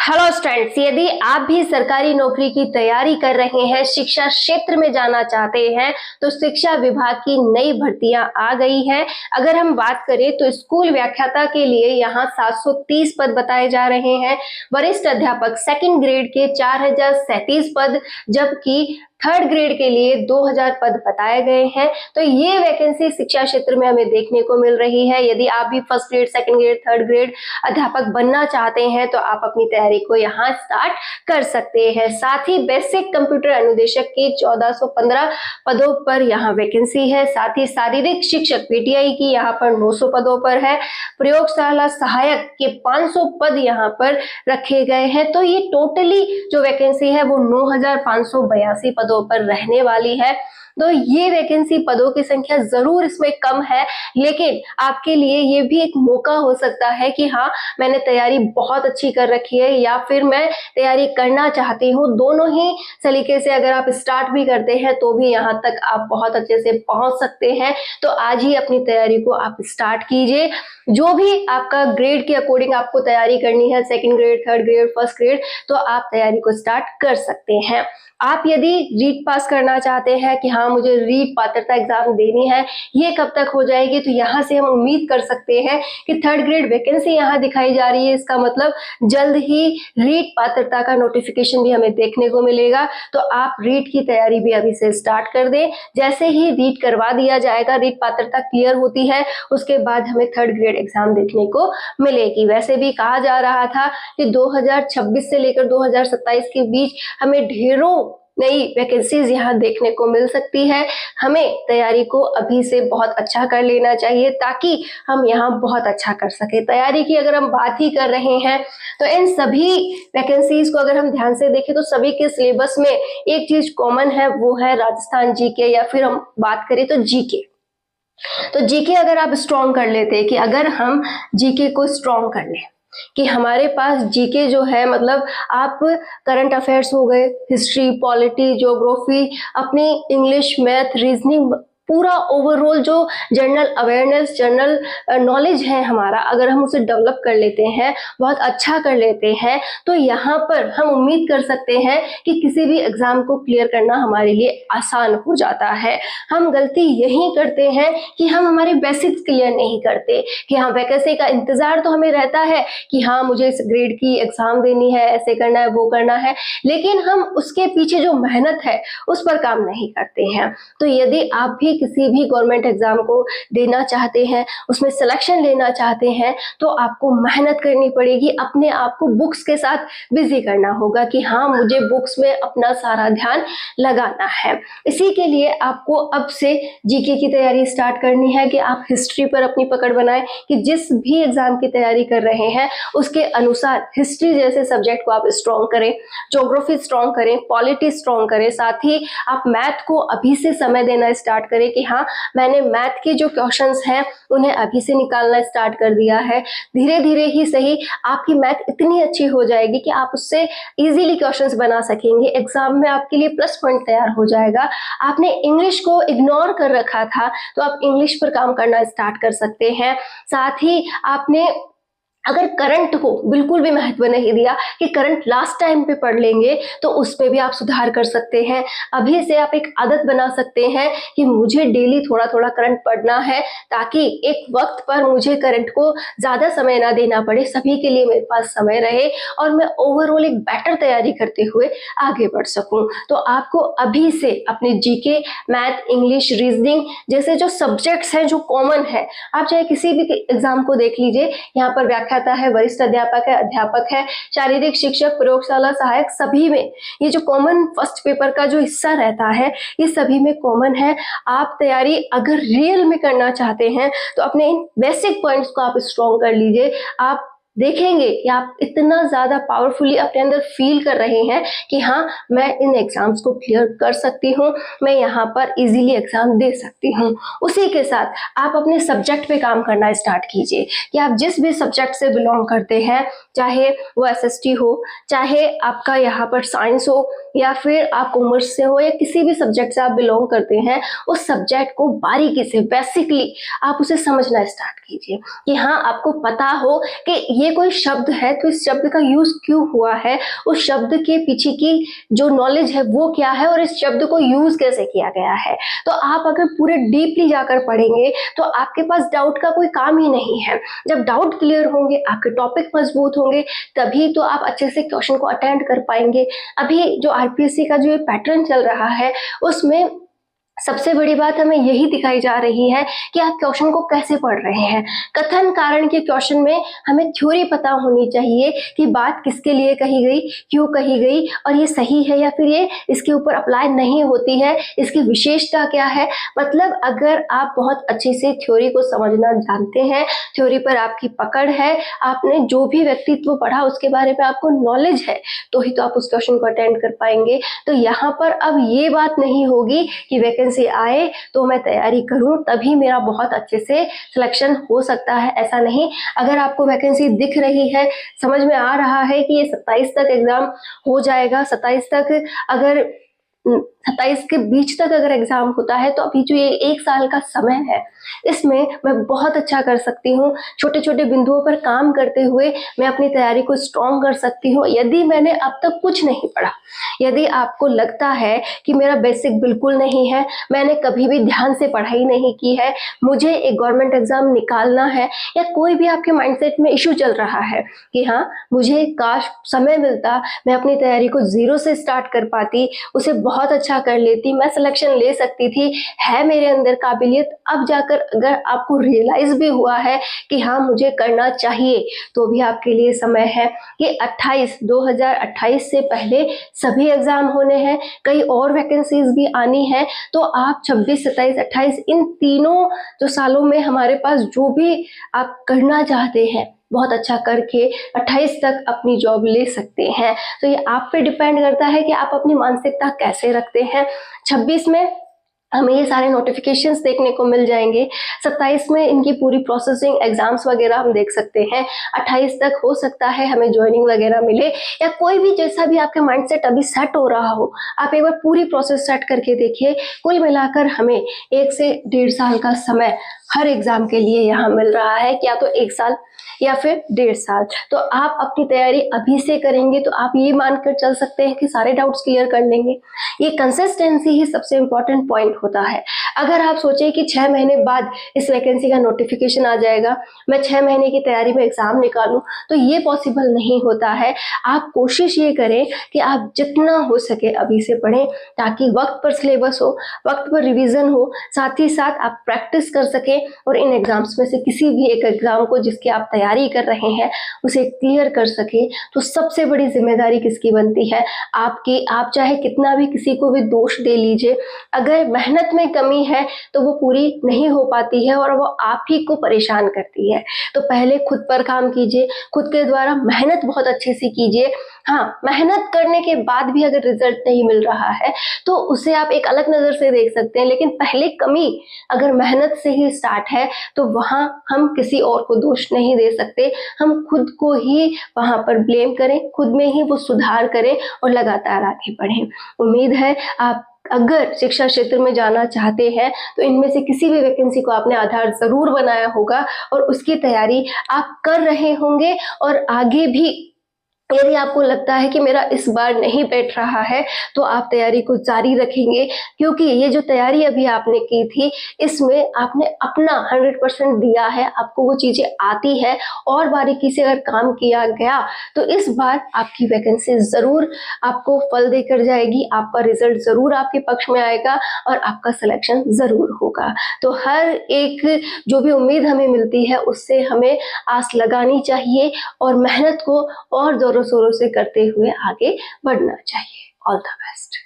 Hello students, यदि आप भी सरकारी नौकरी की तैयारी कर रहे हैं, शिक्षा क्षेत्र में जाना चाहते हैं, तो शिक्षा विभाग की नई भर्तियां आ गई हैं। अगर हम बात करें तो स्कूल व्याख्याता के लिए यहाँ 730 पद बताए जा रहे हैं। वरिष्ठ अध्यापक सेकंड ग्रेड के 4037 पद, जबकि थर्ड ग्रेड के लिए 2000 पद बताए गए हैं। तो ये वैकेंसी शिक्षा क्षेत्र में हमें देखने को मिल रही है। यदि आप भी first grade, second grade, third grade अध्यापक बनना चाहते हैं तो आप अपनी तैयारी को यहाँ स्टार्ट कर सकते हैं। साथ ही बेसिक कंप्यूटर अनुदेशक के 1415 पदों पर यहाँ वैकेंसी है। साथ ही शारीरिक शिक्षक पीटीआई की यहाँ पर 900 पदों पर है। प्रयोगशाला सहायक के 500 पद यहाँ पर रखे गए हैं। तो ये टोटली जो वैकेंसी है वो 9582 पदों पर रहने वाली है। तो ये वैकेंसी पदों की संख्या जरूर इसमें कम है, लेकिन आपके लिए ये भी एक मौका हो सकता है कि हाँ, मैंने तैयारी बहुत अच्छी कर रखी है या फिर मैं तैयारी करना चाहती हूँ। दोनों ही तरीके से अगर आप स्टार्ट भी करते हैं तो भी यहाँ तक आप बहुत अच्छे से पहुंच सकते हैं। तो आज ही अपनी तैयारी को आप स्टार्ट कीजिए। जो भी आपका ग्रेड के अकॉर्डिंग आपको तैयारी करनी है, second grade, third grade, first grade, तो आप तैयारी को स्टार्ट कर सकते हैं। आप यदि रीट पास करना चाहते हैं कि हाँ, मुझे रीट पात्रता एग्जाम देनी है, ये कब तक हो जाएगी, तो यहाँ से हम उम्मीद कर सकते हैं कि थर्ड ग्रेड वैकेंसी यहाँ दिखाई जा रही है। इसका मतलब जल्द ही रीट पात्रता का नोटिफिकेशन भी हमें देखने को मिलेगा। तो आप रीट की तैयारी भी अभी से स्टार्ट कर दें। जैसे ही रीट करवा दिया जाएगा, रीट पात्रता क्लियर होती है, उसके बाद हमें थर्ड ग्रेड एग्जाम देखने को मिलेगी। वैसे भी कहा जा रहा था कि 2026 से लेकर 2027 के बीच हमें ढेरों नई वैकेंसीज यहाँ देखने को मिल सकती है। हमें तैयारी को अभी से बहुत अच्छा कर लेना चाहिए ताकि हम यहाँ बहुत अच्छा कर सके। तैयारी की अगर हम बात ही कर रहे हैं तो इन सभी वैकेंसीज को अगर हम ध्यान से देखें तो सभी के सिलेबस में एक चीज कॉमन है, वो है राजस्थान जीके, या फिर हम बात करें तो जीके। तो जीके अगर आप स्ट्रॉन्ग कर लेते हैं, कि अगर हम जीके को स्ट्रॉन्ग कर लें कि हमारे पास जीके जो है, मतलब आप करंट अफेयर्स हो गए, हिस्ट्री, पॉलिटी, ज्योग्राफी, अपनी इंग्लिश, मैथ, रीजनिंग, पूरा ओवरऑल जो जनरल अवेयरनेस, जनरल नॉलेज है हमारा, अगर हम उसे डेवलप कर लेते हैं, बहुत अच्छा कर लेते हैं, तो यहाँ पर हम उम्मीद कर सकते हैं कि किसी भी एग्जाम को क्लियर करना हमारे लिए आसान हो जाता है। हम गलती यही करते हैं कि हम हमारे बेसिक्स क्लियर नहीं करते, कि हाँ, वैकेंसी का इंतजार तो हमें रहता है कि हाँ, मुझे इस ग्रेड की एग्जाम देनी है, ऐसे करना है, वो करना है, लेकिन हम उसके पीछे जो मेहनत है उस पर काम नहीं करते हैं। तो यदि आप भी किसी भी गवर्नमेंट एग्जाम को देना चाहते हैं, उसमें सिलेक्शन लेना चाहते हैं, तो आपको मेहनत करनी पड़ेगी। अपने आप को बुक्स के साथ बिजी करना होगा कि हाँ, मुझे बुक्स में अपना सारा ध्यान लगाना है। इसी के लिए आपको अब से जीके की तैयारी स्टार्ट करनी है कि आप हिस्ट्री पर अपनी पकड़ बनाएं, कि जिस भी एग्जाम की तैयारी कर रहे हैं उसके अनुसार हिस्ट्री जैसे सब्जेक्ट को आप स्ट्रॉन्ग करें, ज्योग्राफी स्ट्रॉन्ग करें, पॉलिटी स्ट्रॉन्ग करें। साथ ही आप मैथ को अभी से समय देना स्टार्ट करें कि हाँ, मैंने मैथ के जो क्वेश्चंस हैं उन्हें अभी से निकालना स्टार्ट कर दिया है। धीरे धीरे ही सही आपकी मैथ इतनी अच्छी हो जाएगी कि आप उससे इजीली क्वेश्चंस बना सकेंगे। एग्जाम में आपके लिए प्लस पॉइंट तैयार हो जाएगा। आपने इंग्लिश को इग्नोर कर रखा था, तो आप इंग्लिश पर काम करना स्टार्ट कर सकते हैं। साथ ही आपने अगर करंट को बिल्कुल भी महत्व नहीं दिया कि करंट लास्ट टाइम पे पढ़ लेंगे, तो उस पे भी आप सुधार कर सकते हैं। अभी से आप एक आदत बना सकते हैं कि मुझे डेली थोड़ा थोड़ा करंट पढ़ना है, ताकि एक वक्त पर मुझे करंट को ज़्यादा समय ना देना पड़े, सभी के लिए मेरे पास समय रहे और मैं ओवरऑल एक बेटर तैयारी करते हुए आगे बढ़ सकूँ। तो आपको अभी से अपने जीके, मैथ, इंग्लिश, रीजनिंग जैसे जो सब्जेक्ट्स हैं, जो कॉमन है, आप चाहे किसी भी एग्जाम को देख लीजिए, यहाँ पर व्याख्या है, वरिष्ठ अध्यापक है, अध्यापक है, शारीरिक शिक्षक, प्रयोगशाला सहायक, सभी में ये जो कॉमन फर्स्ट पेपर का जो हिस्सा रहता है, ये सभी में कॉमन है। आप तैयारी अगर रियल में करना चाहते हैं तो अपने इन बेसिक पॉइंट्स को आप स्ट्रॉन्ग कर लीजिए। आप देखेंगे कि आप इतना ज्यादा पावरफुली अपने अंदर फील कर रहे हैं कि हाँ, मैं इन एग्जाम्स को क्लियर कर सकती हूँ, मैं यहाँ पर इजीली एग्जाम दे सकती हूँ। उसी के साथ आप अपने सब्जेक्ट पे काम करना स्टार्ट कीजिए कि आप जिस भी सब्जेक्ट से बिलोंग करते हैं, चाहे वो एसएसटी हो, चाहे आपका यहाँ पर साइंस हो, या फिर आप कॉमर्स से हो, या किसी भी सब्जेक्ट से आप बिलोंग करते हैं, उस सब्जेक्ट को बारीकी से बेसिकली आप उसे समझना स्टार्ट कीजिए कि हाँ, आपको पता हो कि ये कोई शब्द है तो इस शब्द का यूज क्यों हुआ है, उस शब्द के पीछे की जो नॉलेज है वो क्या है और इस शब्द को यूज कैसे किया गया है। तो आप अगर पूरे डीपली जाकर पढ़ेंगे तो आपके पास डाउट का कोई काम ही नहीं है। जब डाउट क्लियर होंगे, आपके टॉपिक मजबूत होंगे, तभी तो आप अच्छे से क्वेश्चन को अटेंड कर पाएंगे। अभी जो आरपीएससी का जो ये पैटर्न चल रहा है उसमें सबसे बड़ी बात हमें यही दिखाई जा रही है कि आप क्वेश्चन को कैसे पढ़ रहे हैं। कथन कारण के क्वेश्चन में हमें थ्योरी पता होनी चाहिए कि बात किसके लिए कही गई, क्यों कही गई और ये सही है या फिर ये इसके ऊपर अप्लाई नहीं होती है, इसकी विशेषता क्या है। मतलब अगर आप बहुत अच्छे से थ्योरी को समझना जानते हैं, थ्योरी पर आपकी पकड़ है, आपने जो भी व्यक्तित्व पढ़ा उसके बारे में आपको नॉलेज है, तो ही तो आप उस क्वेश्चन को अटेंड कर पाएंगे। तो यहाँ पर अब ये बात नहीं होगी कि वैकेंसी आए तो मैं तैयारी करूं तभी मेरा बहुत अच्छे से सिलेक्शन हो सकता है, ऐसा नहीं। अगर आपको वैकेंसी दिख रही है, समझ में आ रहा है कि ये 27 तक एग्जाम हो जाएगा, 27 तक अगर 27 के बीच तक अगर एग्जाम होता है तो अभी जो ये 1 साल का समय है इसमें मैं बहुत अच्छा कर सकती हूँ। छोटे छोटे बिंदुओं पर काम करते हुए मैं अपनी तैयारी को स्ट्रॉन्ग कर सकती हूँ। यदि मैंने अब तक कुछ नहीं पढ़ा, यदि आपको लगता है कि मेरा बेसिक बिल्कुल नहीं है, मैंने कभी भी ध्यान से पढ़ाई नहीं की है, मुझे एक गवर्नमेंट एग्जाम निकालना है, या कोई भी आपके माइंडसेट में इशू चल रहा है कि हाँ मुझे काश समय मिलता, मैं अपनी तैयारी को जीरो से स्टार्ट कर पाती, उसे बहुत अच्छा कर लेती, मैं सिलेक्शन ले सकती थी, है मेरे अंदर काबिलियत, अब जाकर अगर आपको रियलाइज भी हुआ है कि हाँ मुझे करना चाहिए, तो भी आपके लिए समय है। ये 2028 से पहले सभी एग्जाम होने हैं, कई और वैकेंसीज भी आनी है। तो आप 26, 27, 28 इन तीनों जो सालों में हमारे पास जो भी आप करना चाहते हैं बहुत अच्छा करके 28 तक अपनी जॉब ले सकते हैं। तो ये आप पे डिपेंड करता है कि आप अपनी मानसिकता कैसे रखते हैं। 26 में हमें ये सारे नोटिफिकेशंस देखने को मिल जाएंगे, 27 में इनकी पूरी प्रोसेसिंग, एग्जाम्स वगैरह हम देख सकते हैं, 28 तक हो सकता है हमें ज्वाइनिंग वगैरह मिले, या कोई भी जैसा भी आपका माइंडसेट अभी सेट हो रहा हो, आप एक बार पूरी प्रोसेस सेट करके देखिए। कुल मिलाकर हमें 1 से 1.5 साल का समय हर एग्जाम के लिए यहाँ मिल रहा है, या तो 1 साल या फिर 1.5 साल। तो आप अपनी तैयारी अभी से करेंगे तो आप ये मानकर चल सकते हैं कि सारे डाउट्स क्लियर कर लेंगे। ये कंसिस्टेंसी ही सबसे इंपॉर्टेंट पॉइंट होता है। अगर आप सोचें कि 6 महीने बाद इस वैकेंसी का नोटिफिकेशन आ जाएगा, मैं 6 महीने की तैयारी में एग्जाम निकालूं, तो ये पॉसिबल नहीं होता है। आप कोशिश ये करें कि आप जितना हो सके अभी से पढ़ें, ताकि वक्त पर सिलेबस हो, वक्त पर रिवीजन हो, साथ ही साथ आप प्रैक्टिस कर सकें और इन एग्जाम्स में से किसी भी एक एग्जाम को जिसकी आप तैयारी कर रहे हैं उसे क्लियर कर सके। तो सबसे बड़ी जिम्मेदारी किसकी बनती है? आपकी। आप चाहे कितना भी किसी को भी दोष दे लीजिए, अगर मेहनत में कमी है तो वो पूरी नहीं हो पाती है और वो आप ही को परेशान करती है। तो पहले खुद पर काम कीजिए, खुद के द्वारा मेहनत बहुत अच्छे से कीजिए। हाँ, मेहनत करने के बाद भी अगर रिजल्ट नहीं मिल रहा है तो उसे आप एक अलग नजर से देख सकते हैं, लेकिन पहले कमी अगर मेहनत से ही स्टार्ट है तो वहां हम किसी और को दोष नहीं दे सकते, हम खुद को ही वहां पर ब्लेम करें, खुद में ही वो सुधार करें और लगातार आगे बढ़ें। उम्मीद है आप अगर शिक्षा क्षेत्र में जाना चाहते हैं तो इनमें से किसी भी वैकेंसी को आपने आधार जरूर बनाया होगा और उसकी तैयारी आप कर रहे होंगे। और आगे भी यदि आपको लगता है कि मेरा इस बार नहीं बैठ रहा है तो आप तैयारी को जारी रखेंगे, क्योंकि ये जो तैयारी अभी आपने की थी इसमें आपने अपना 100% दिया है, आपको वो चीजें आती है और बारीकी से अगर काम किया गया तो इस बार आपकी वैकेंसी जरूर आपको फल देकर जाएगी, आपका रिजल्ट जरूर आपके पक्ष में आएगा और आपका सिलेक्शन जरूर होगा। तो हर एक जो भी उम्मीद हमें मिलती है उससे हमें आस लगानी चाहिए और मेहनत को और जोरों शोरों से करते हुए आगे बढ़ना चाहिए। All the best.